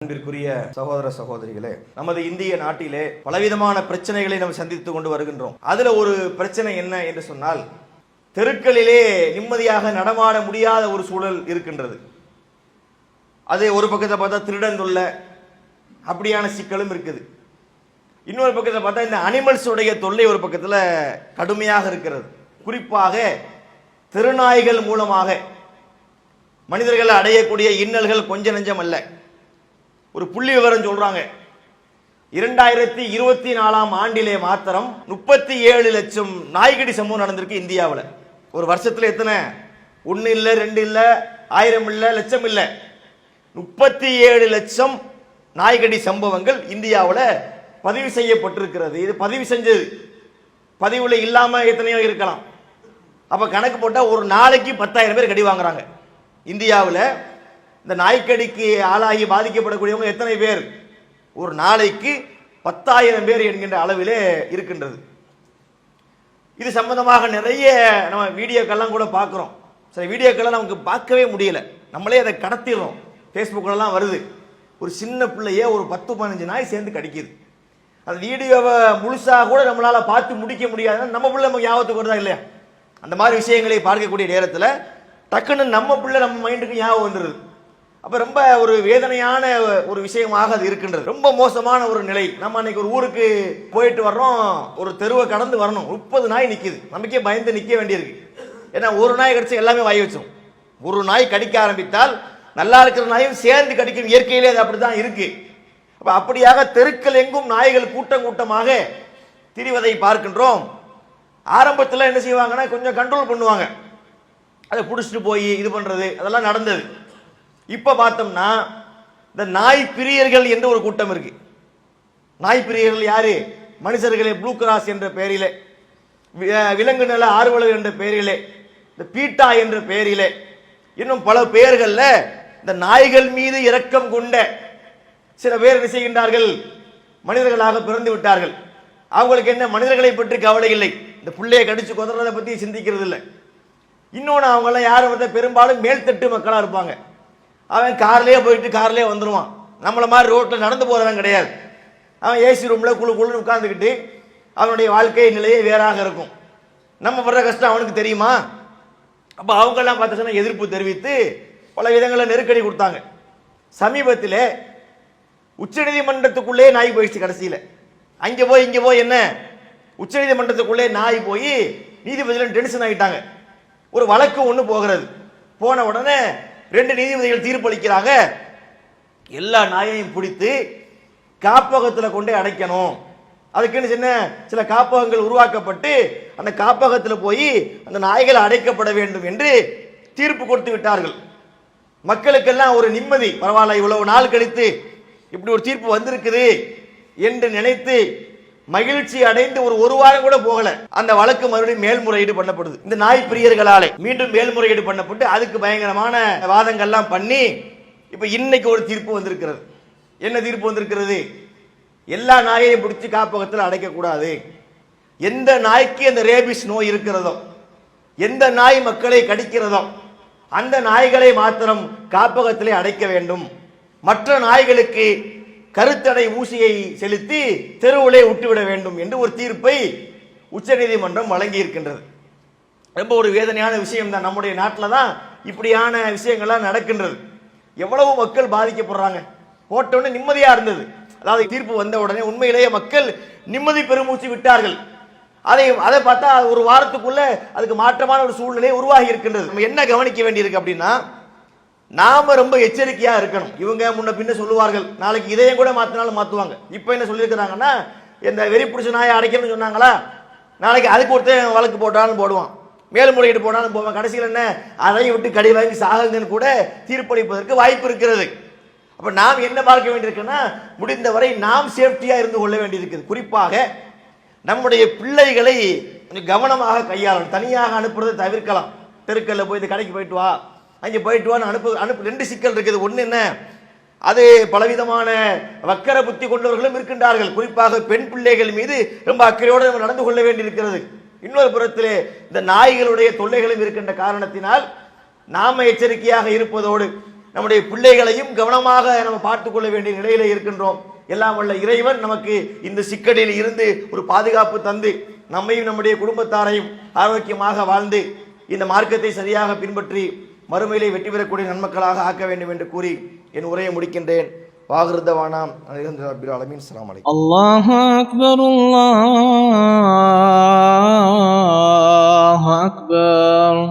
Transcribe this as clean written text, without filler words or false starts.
அன்பிற்குரிய சகோதர சகோதரிகளே, நமது இந்திய நாட்டிலே பலவிதமான பிரச்சனைகளை நாம் சந்தித்துக் கொண்டு வருகின்றோம். அதுல ஒரு பிரச்சனை என்ன என்று சொன்னால், தெருக்களிலே நிம்மதியாக நடமாட முடியாத ஒரு சூழல் இருக்கின்றது. அது ஒரு பக்கத்தை பார்த்தா திருடன் தொல்லை அப்படியான சிக்கலும் இருக்குது. இன்னொரு பக்கத்தை பார்த்தா இந்த அனிமல்ஸ் உடைய தொல்லை ஒரு பக்கத்தில் கடுமையாக இருக்கிறது. குறிப்பாக தெருநாய்கள் மூலமாக மனிதர்கள் அடையக்கூடிய இன்னல்கள் கொஞ்ச நெஞ்சம் அல்ல. ஒரு புள்ளி விவரம் சொல்றாங்க, 2024 ஆண்டிலே மாத்திரம் 37 லட்சம் நாய்கடி சம்பவம் நடந்திருக்கு இந்தியாவில். ஒரு வருஷத்துல எத்தனை? 1 இல்ல 2 இல்ல 1000 இல்ல லட்சம் இல்ல, 37 லட்சம் நாய்கடி சம்பவங்கள் இந்தியாவில் பதிவு செய்யப்பட்டிருக்கிறது. இது பதிவு செஞ்சது, பதிவுல இல்லாம எத்தனையோ இருக்கலாம். அப்ப கணக்கு போட்டா ஒரு நாளைக்கு 10,000 பேர் கடி வாங்குறாங்க இந்தியாவில். இந்த நாய்க்கடிக்கு ஆளாகி பாதிக்கப்படக்கூடியவங்க எத்தனை பேர்? ஒரு நாளைக்கு 10,000 பேர் என்கின்ற அளவிலே இருக்கின்றது. இது சம்பந்தமாக நிறைய நம்ம வீடியோக்கெல்லாம் கூட பார்க்குறோம். சில வீடியோக்கெல்லாம் நமக்கு பார்க்கவே முடியல, நம்மளே அதை கடத்திடுறோம். ஃபேஸ்புக்கிலலாம் வருது, ஒரு சின்ன பிள்ளைய ஒரு 10-15 நாய் சேர்ந்து கடிக்குது. அந்த வீடியோவை முழுசாக கூட நம்மளால பார்த்து முடிக்க முடியாதுன்னா நம்ம பிள்ளை நமக்கு ஞாபகத்துக்கு வருதா இல்லையா? அந்த மாதிரி விஷயங்களை பார்க்கக்கூடிய நேரத்தில் டக்குன்னு நம்ம பிள்ளை நம்ம மைண்டுக்கு ஞாபகம் வந்துடுது. அப்ப ரொம்ப ஒரு வேதனையான ஒரு விஷயமாக அது இருக்கின்றது. ரொம்ப மோசமான ஒரு நிலை. நம்ம அன்னைக்கு ஒரு ஊருக்கு போயிட்டு வர்றோம், ஒரு தெருவை கடந்து வரணும், 30 நாய் நிக்குது. நமக்கே பயந்து நிக்க வேண்டியிருக்கு. ஏன்னா ஒரு நாய் கடிச்சு எல்லாமே வாய் வச்சோம். ஒரு நாய் கடிக்க ஆரம்பித்தால் நல்லா இருக்கிற நாயும் சேர்ந்து கடிக்கும். இயற்கையிலே அது அப்படிதான் இருக்கு. அப்ப அப்படியாக தெருக்கள் எங்கும் நாய்கள் கூட்டம் கூட்டமாக திரிவதை பார்க்கின்றோம். ஆரம்பத்தில் என்ன செய்வாங்கன்னா கொஞ்சம் கண்ட்ரோல் பண்ணுவாங்க, அதை பிடிச்சிட்டு போய் இது பண்றது அதெல்லாம் நடந்தது. இப்ப பார்த்தோம்னா இந்த நாய் பிரியர்கள் என்று ஒரு கூட்டம் இருக்கு. நாய் பிரியர்கள் யாரு? மனுஷர்களே ப்ளூ கிராஸ் என்ற பெயரிலே, விலங்கு நல ஆர்வலர் என்ற பெயரிலே, இந்த பீட்டா என்ற பெயரிலே, இன்னும் பல பெயர்கள்ல இந்த நாய்கள் மீது இரக்கம் கொண்ட சில பேர் என்ன செய்கின்றார்கள்? மனிதர்களாக பிறந்து விட்டார்கள். அவங்களுக்கு என்ன மனிதர்களை பற்றி கவலை இல்லை, இந்த பிள்ளையை கடிச்சு கொதறதை பத்தி சிந்திக்கிறது இல்லை. இன்னொன்று அவங்க எல்லாம் யாரும் வந்து பெரும்பாலும் மேல்தட்டு மக்களா இருப்பாங்க. அவன் கார்லயே போயிட்டு கார்லயே வந்துடுவான். நம்மள மாதிரி ரோட்ல நடந்து போறவன் கிடையாது. அவன் ஏசி ரூம்ல குழு குழுன்னு உட்கார்ந்துக்கிட்டு அவனுடைய வாழ்க்கை நிலையே வேறாக இருக்கும். நம்ம படுற கஷ்டம் அவனுக்கு தெரியுமா? அப்ப அவங்க எல்லாம் பார்த்தீங்கன்னா எதிர்ப்பு தெரிவித்து பல விதங்களில் நெருக்கடி கொடுத்தாங்க. சமீபத்தில் உச்சநீதிமன்றத்துக்குள்ளே நாய் போயிடுச்சு. கடைசியில் அங்கே போய் இங்கே போய் என்ன, உச்சநீதிமன்றத்துக்குள்ளே நாய் போய் நீதிபதிகள் டென்ஷன் ஆகிட்டாங்க. ஒரு வழக்கு ஒன்று போகிறது. போன உடனே 2 நீதிபதிகள் தீர்ப்பளிக்கிறாங்க, எல்லா நாயையும் பிடித்து காப்பகத்தில் கொண்டே அடைக்கணும். அதுக்குன்னு சில காப்பகங்கள் உருவாக்கப்பட்டு அந்த காப்பகத்தில் போய் அந்த நாய்கள் அடைக்கப்பட வேண்டும் என்று தீர்ப்பு கொடுத்து விட்டார்கள். மக்களுக்கெல்லாம் ஒரு நிம்மதி, பரவாயில்ல இவ்வளவு நாள் கழித்து இப்படி ஒரு தீர்ப்பு வந்திருக்குது என்று நினைத்து மகிழ்ச்சி அடைந்து ஒரு வாரம் கூட போகல, அந்த வழக்கு மறுபடியும் மேல்முறையீடு பண்ணப்படுது. இந்த நாய் பிரியர்களாலே மீண்டும் மேல்முறையீடு பண்ணப்பட்டு அதுக்கு பயங்கரமான வாதங்கள்லாம் பண்ணி இப்ப இன்னைக்கு ஒரு தீர்ப்பு வந்திருக்கிறது. என்ன தீர்ப்பு வந்திருக்கிறது? எல்லா நாயையும் பிடிச்சி காப்பகத்தில் அடைக்க கூடாது. எந்த நாய்க்கு அந்த ரேபிஸ் நோய் இருக்கிறதோ, எந்த நாய் மக்களை கடிக்கிறதோ அந்த நாய்களை மாத்திரம் காப்பகத்திலே அடைக்க வேண்டும். மற்ற நாய்களுக்கு கருத்தடை ஊசியை செலுத்தி தெருவிலே விட்டுவிட வேண்டும் என்று ஒரு தீர்ப்பை உச்சநீதிமன்றம் வழங்கி இருக்கின்றது. ரொம்ப ஒரு வேதனையான விஷயம் தான். நம்முடைய நாட்டில் தான் இப்படியான விஷயங்கள்லாம் நடக்கின்றது. எவ்வளவு மக்கள் பாதிக்கப்படுறாங்க. போட்டோன்னு நிம்மதியா இருந்தது. அதாவது தீர்ப்பு வந்த உடனே உண்மையிலேயே மக்கள் நிம்மதி பெருமூச்சு விட்டார்கள். அதை பார்த்தா ஒரு வாரத்துக்குள்ள அதுக்கு மாற்றமான ஒரு சூழ்நிலை உருவாகி இருக்கின்றது. நம்ம என்ன கவனிக்க வேண்டியிருக்கு அப்படின்னா, நாம ரொம்ப எச்சரிக்கையா இருக்கணும். இவங்க முன்ன பின்ன சொல்லுவார்கள், நாளைக்கு இதையும் கூட மாத்தினாலும் மாத்துவாங்க. இப்ப என்ன சொல்லியிருக்கிறாங்கன்னா, இந்த வெறி பிடிச்ச நாயை அடைக்கணும்னு சொன்னாங்களா, நாளைக்கு அதுக்கு ஒருத்தர் வழக்கு போட்டாலும் போடுவான், மேல்முறையீடு போனாலும் போவான். கடைசியில் என்ன, அதை விட்டு கடி வாங்கி சாகுங்கன்னு கூட தீர்ப்பளிப்பதற்கு வாய்ப்பு இருக்கிறது. அப்ப நாம் என்ன பார்க்க வேண்டியிருக்குன்னா, முடிந்தவரை நாம் சேஃப்டியா இருந்து கொள்ள வேண்டியிருக்கிறது. குறிப்பாக நம்முடைய பிள்ளைகளை கவனமாக கையாளணும். தனியாக அனுப்புறதை தவிர்க்கலாம். தெருக்கல்ல போய் இந்த கடைக்கு போயிட்டு வா, அங்கே போயிட்டு வான்னு அனுப்பு 2 சிக்கல் இருக்குது. ஒன்று என்ன, அது பலவிதமான வக்கர புத்தி கொண்டவர்களும் இருக்கின்றார்கள். குறிப்பாக பெண் பிள்ளைகள் மீது ரொம்ப அக்கறையோடு நம்ம நடந்து கொள்ள வேண்டியிருக்கிறது. இன்னொரு புறத்திலே இந்த நாய்களுடைய தொல்லைகளும் இருக்கின்ற காரணத்தினால் நாம எச்சரிக்கையாக இருப்பதோடு நம்முடைய பிள்ளைகளையும் கவனமாக நம்ம பார்த்துக் கொள்ள வேண்டிய நிலையில இருக்கின்றோம். எல்லாம் வல்ல இறைவன் நமக்கு இந்த சிக்கலில் இருந்து ஒரு பாதுகாப்பு தந்து நம்மையும் நம்முடைய குடும்பத்தாரையும் ஆரோக்கியமாக வாழ்ந்து இந்த மார்க்கத்தை சரியாக பின்பற்றி மறுமையிலே வெற்றி பெறக்கூடிய நன்மக்களாக ஆக்க வேண்டும் என்று கூறி என் உரையை முடிக்கின்றேன். வாகிருதவானாம் ரப்பில் ஆலமீன். அஸ்ஸலாமு அலைக்கும். அல்லாஹு அக்பர், அல்லாஹு அக்பர்.